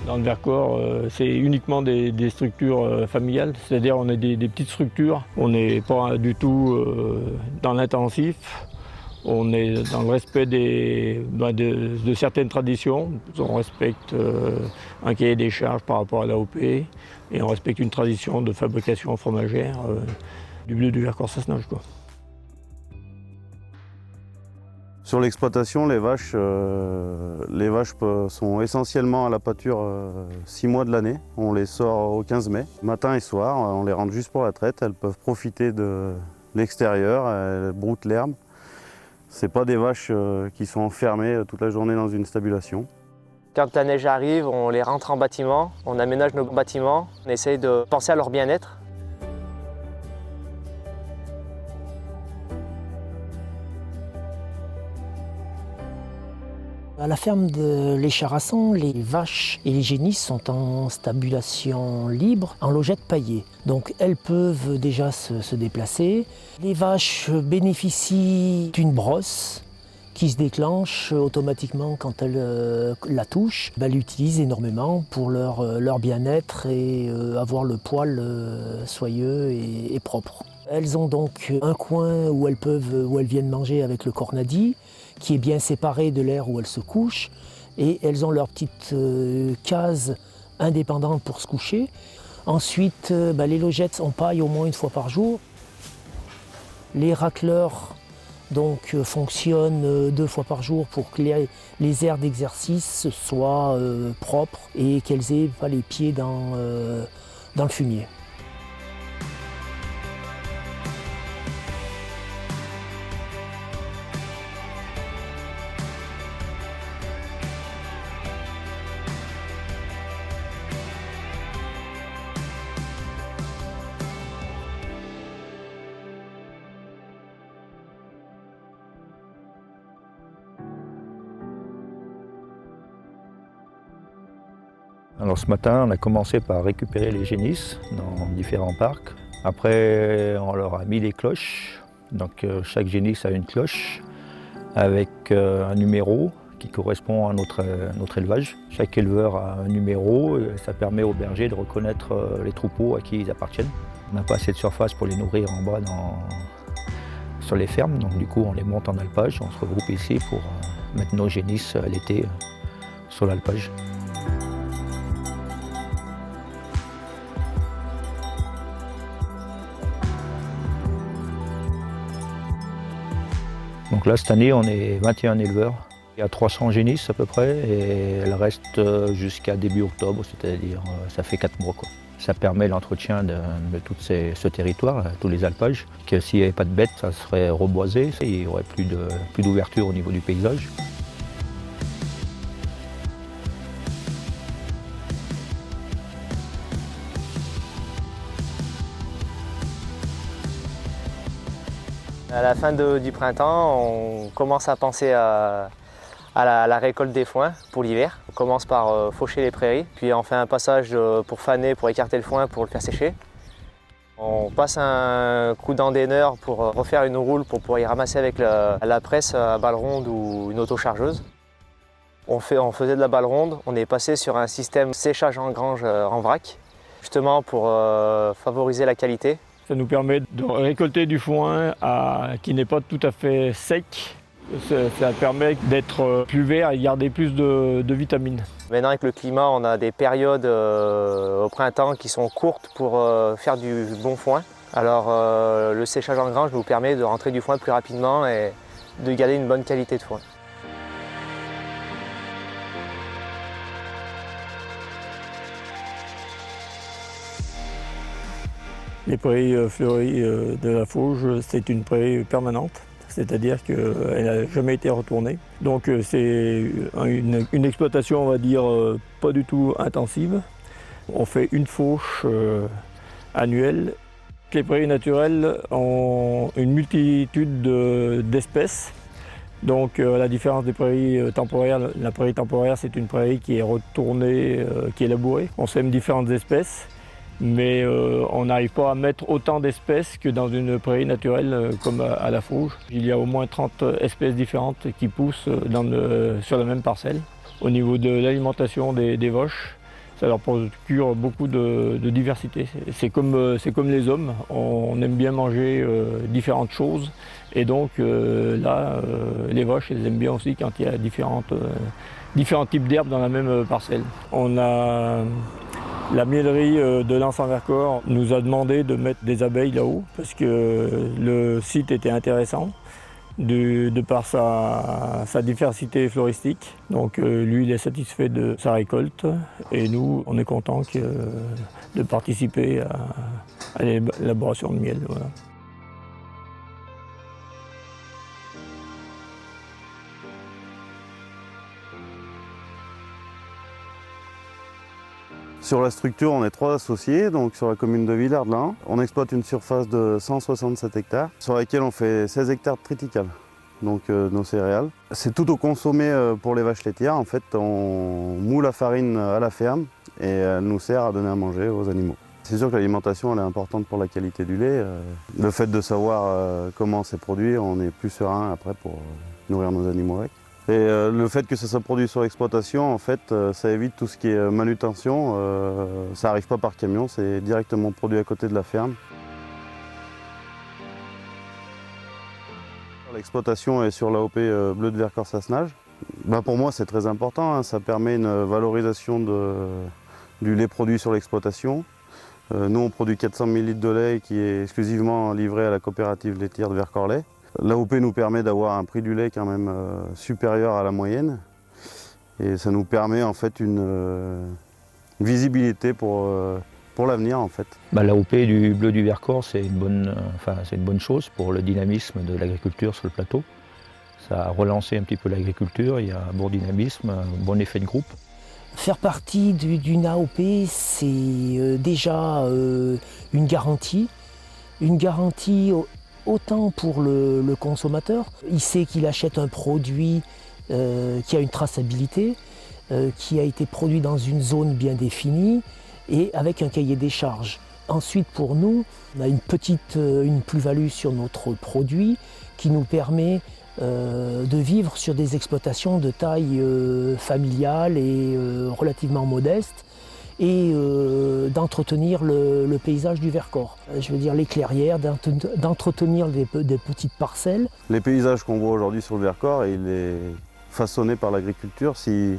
Dans le Vercors, c'est uniquement des structures familiales, c'est-à-dire on a des petites structures, on n'est pas du tout dans l'intensif, on est dans le respect de certaines traditions, on respecte un cahier des charges par rapport à l'AOP et on respecte une tradition de fabrication fromagère du bleu du Vercors-Sassenage, quoi. Sur l'exploitation, les vaches sont essentiellement à la pâture 6 mois de l'année. On les sort au 15 mai, matin et soir. On les rentre juste pour la traite. Elles peuvent profiter de l'extérieur, elles broutent l'herbe. Ce pas des vaches qui sont enfermées toute la journée dans une stabulation. Quand la neige arrive, on les rentre en bâtiment, on aménage nos bâtiments, on essaye de penser à leur bien-être. À la ferme de l'Écharasson, les vaches et les génisses sont en stabulation libre, en logettes paillées. Donc elles peuvent déjà se déplacer. Les vaches bénéficient d'une brosse qui se déclenche automatiquement quand elles la touchent. Elles l'utilisent énormément pour leur bien-être et avoir le poil soyeux et propre. Elles ont donc un coin où elles viennent manger avec le cornadi, qui est bien séparé de l'air où elles se couchent, et elles ont leur petite case indépendante pour se coucher. Ensuite, les logettes, on paille au moins une fois par jour. Les racleurs donc, fonctionnent 2 fois par jour pour que les aires d'exercice soient propres et qu'elles aient pas les pieds dans le fumier. Alors ce matin, on a commencé par récupérer les génisses dans différents parcs. Après, on leur a mis des cloches. Donc chaque génisse a une cloche avec un numéro qui correspond à notre élevage. Chaque éleveur a un numéro et ça permet aux bergers de reconnaître les troupeaux à qui ils appartiennent. On n'a pas assez de surface pour les nourrir en bas sur les fermes, donc du coup on les monte en alpage. On se regroupe ici pour mettre nos génisses l'été sur l'alpage. Donc là, cette année, on est 21 éleveurs. Il y a 300 génisses à peu près et elles restent jusqu'à début octobre, c'est-à-dire ça fait 4 mois, quoi. Ça permet l'entretien de tout ce territoire, tous les alpages, que s'il n'y avait pas de bêtes, ça serait reboisé, il n'y aurait plus d'ouverture au niveau du paysage. À la fin du printemps, on commence à penser à la récolte des foins pour l'hiver. On commence par faucher les prairies, puis on fait un passage pour faner, pour écarter le foin, pour le faire sécher. On passe un coup d'endéneur pour refaire une roule pour pouvoir y ramasser avec la presse à balle ronde ou une autochargeuse. On faisait de la balle ronde, on est passé sur un système séchage en grange en vrac, justement pour favoriser la qualité. Ça nous permet de récolter du foin qui n'est pas tout à fait sec. Ça permet d'être plus vert et garder plus de vitamines. Maintenant avec le climat, on a des périodes au printemps qui sont courtes pour faire du bon foin. Alors le séchage en grange nous permet de rentrer du foin plus rapidement et de garder une bonne qualité de foin. Les prairies fleuries de la Fauge, c'est une prairie permanente, c'est-à-dire qu'elle n'a jamais été retournée. Donc c'est une exploitation, on va dire, pas du tout intensive. On fait une fauche annuelle. Les prairies naturelles ont une multitude d'espèces. Donc à la différence des prairies temporaires, la prairie temporaire, c'est une prairie qui est retournée, qui est labourée. On sème différentes espèces. Mais on n'arrive pas à mettre autant d'espèces que dans une prairie naturelle comme à la Fauge. Il y a au moins 30 espèces différentes qui poussent sur la même parcelle. Au niveau de l'alimentation des vaches, Ça leur procure beaucoup de diversité. C'est comme les hommes, on aime bien manger différentes choses. Et donc là, les vaches, elles aiment bien aussi quand il y a différents types d'herbes dans la même parcelle. On a la miellerie de l'Anse-en-Vercors nous a demandé de mettre des abeilles là-haut parce que le site était intéressant. De par sa diversité floristique. Donc lui, il est satisfait de sa récolte et nous, on est content de participer à l'élaboration de miel. Voilà. Sur la structure, on est 3 associés, donc sur la commune de Villard-de-Lans. On exploite une surface de 167 hectares, sur laquelle on fait 16 hectares de triticale, donc nos céréales. C'est tout au consommé pour les vaches laitières. En fait, on moule la farine à la ferme et elle nous sert à donner à manger aux animaux. C'est sûr que l'alimentation elle est importante pour la qualité du lait. Le fait de savoir comment c'est produit, on est plus serein après pour nourrir nos animaux avec. Et le fait que ça soit produit sur l'exploitation, en fait, ça évite tout ce qui est manutention. Ça n'arrive pas par camion, c'est directement produit à côté de la ferme. L'exploitation est sur l'AOP Bleu de Vercors-Sassenage. Pour moi, c'est très important. Ça permet une valorisation du lait produit sur l'exploitation. Nous, on produit 400 000 litres de lait qui est exclusivement livré à la coopérative laitière de Vercors-Lait. L'AOP nous permet d'avoir un prix du lait quand même supérieur à la moyenne et ça nous permet en fait une visibilité pour l'avenir en fait. L'AOP du Bleu du Vercors, c'est une bonne chose pour le dynamisme de l'agriculture sur le plateau. Ça a relancé un petit peu l'agriculture, il y a un bon dynamisme, un bon effet de groupe. Faire partie d'une AOP, c'est déjà une garantie autant pour le consommateur. Il sait qu'il achète un produit qui a une traçabilité, qui a été produit dans une zone bien définie et avec un cahier des charges. Ensuite, pour nous, on a une plus-value sur notre produit qui nous permet de vivre sur des exploitations de taille familiale et relativement modeste et d'entretenir le paysage du Vercors. Je veux dire les clairières, d'entretenir des petites parcelles. Les paysages qu'on voit aujourd'hui sur le Vercors, il est façonné par l'agriculture. Si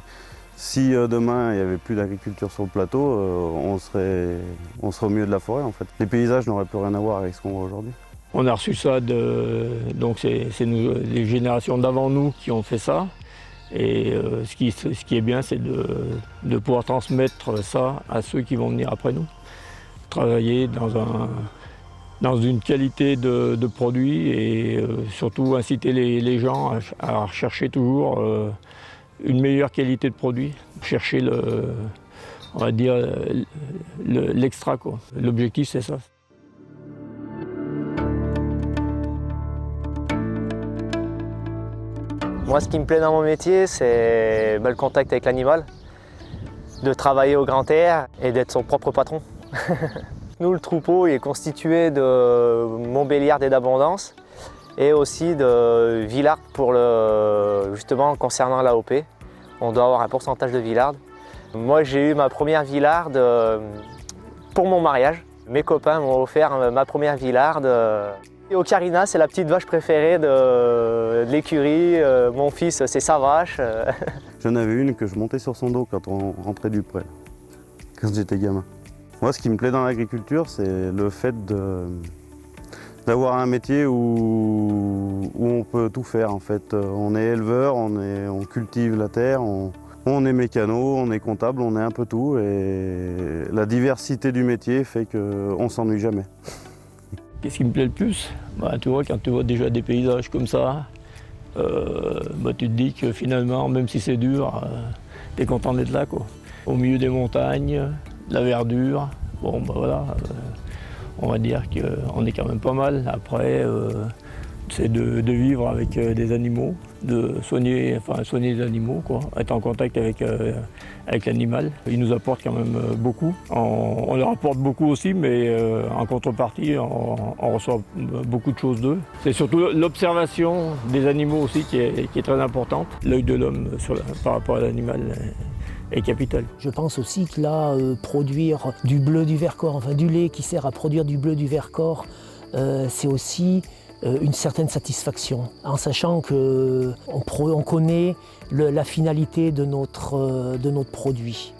demain il n'y avait plus d'agriculture sur le plateau, on serait au milieu de la forêt en fait. Les paysages n'auraient plus rien à voir avec ce qu'on voit aujourd'hui. On a reçu ça, donc c'est les générations d'avant nous qui ont fait ça. Et ce qui est bien, c'est de pouvoir transmettre ça à ceux qui vont venir après nous. Travailler dans une qualité de produit et surtout inciter les gens à rechercher toujours une meilleure qualité de produit. Chercher on va dire, l'extra, quoi. L'objectif, c'est ça. Moi, ce qui me plaît dans mon métier, c'est le contact avec l'animal, de travailler au grand air et d'être son propre patron. Nous, le troupeau est constitué de Montbéliarde et d'Abondance et aussi de Villarde justement concernant l'AOP. On doit avoir un pourcentage de Villarde. Moi, j'ai eu ma première Villarde pour mon mariage. Mes copains m'ont offert ma première Villarde. Et Ocarina, c'est la petite vache préférée de l'écurie. Mon fils, c'est sa vache. J'en avais une que je montais sur son dos quand on rentrait du pré, quand j'étais gamin. Moi, ce qui me plaît dans l'agriculture, c'est le fait d'avoir un métier où on peut tout faire. En fait, on est éleveur, on cultive la terre, on est mécano, on est comptable, on est un peu tout. Et la diversité du métier fait qu'on ne s'ennuie jamais. Qu'est-ce qui me plaît le plus? Tu vois, quand tu vois déjà des paysages comme ça, tu te dis que finalement, même si c'est dur, tu es content d'être là, quoi. Au milieu des montagnes, de la verdure, voilà, on va dire qu'on est quand même pas mal. Après, c'est de vivre avec des animaux, de soigner les animaux, quoi, être en contact avec l'animal. Ils nous apportent quand même beaucoup. On leur apporte beaucoup aussi, mais en contrepartie, on reçoit beaucoup de choses d'eux. C'est surtout l'observation des animaux aussi qui est très importante. L'œil de l'homme par rapport à l'animal, est capitale. Je pense aussi que là, produire du bleu du Vercors, enfin du lait qui sert à produire du bleu du Vercors, c'est aussi une certaine satisfaction, en sachant qu'on connaît la finalité de notre produit.